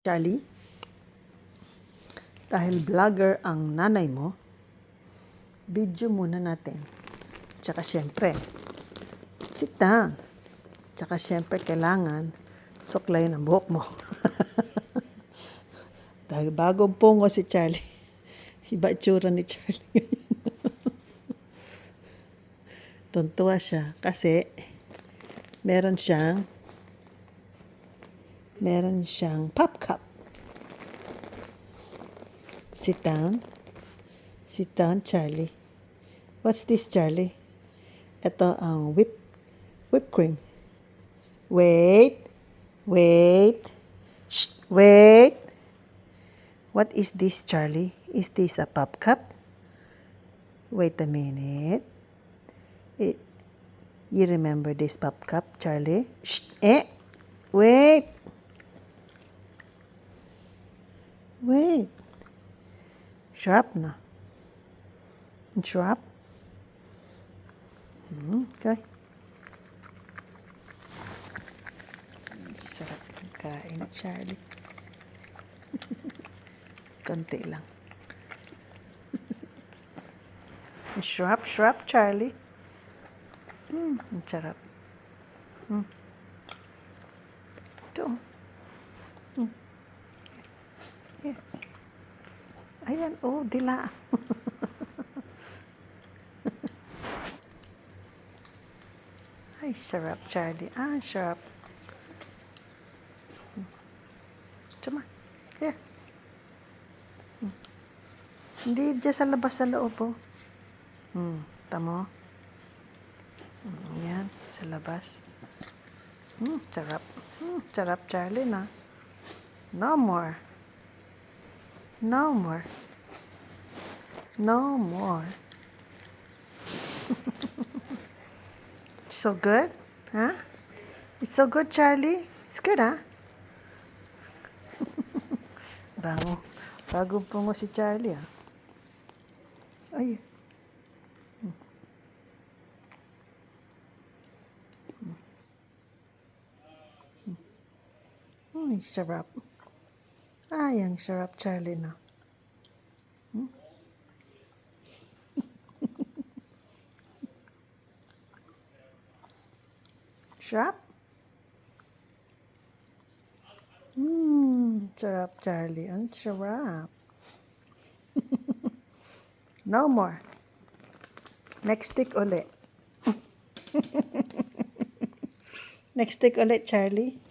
Charlie, dahil vlogger ang nanay mo, video muna natin. Tsaka syempre, sit down. Tsaka syempre, kailangan suklayin ang buhok mo. Dahil bagong pungo si Charlie. Iba itsura ni Charlie ngayon. Tuntua siya kasi meron siyang pop cup. Sit down. Sit down, Charlie. What's this, Charlie? Ito ang whipped cream. Wait. Shh, wait. What is this, Charlie? Is this a pop cup? Wait a minute. You remember this pop cup, Charlie? Shh, wait. Sharp na. Sharp. Okay. Sarap ng kain, Charlie. Konti lang. Sharp, Charlie. Ang sarap. Ito. Yeah. Ayan, dila. Ay, sarap, Charlie. Sarap. Tama. Here. Hindi dyan sa labas sa loob, Tamo. Yan, sa labas. Sarap. Sarap, Charlie, na. No more. So good? Huh? It's so good, Charlie? It's good, huh? Bagong pungo si Charlie, Ay. Ay, sarap. Ang sarap, Charlie, na. Sarap? Sarap, Charlie. Ang sarap. No more. Next stick ulit. Next stick ulit, Charlie.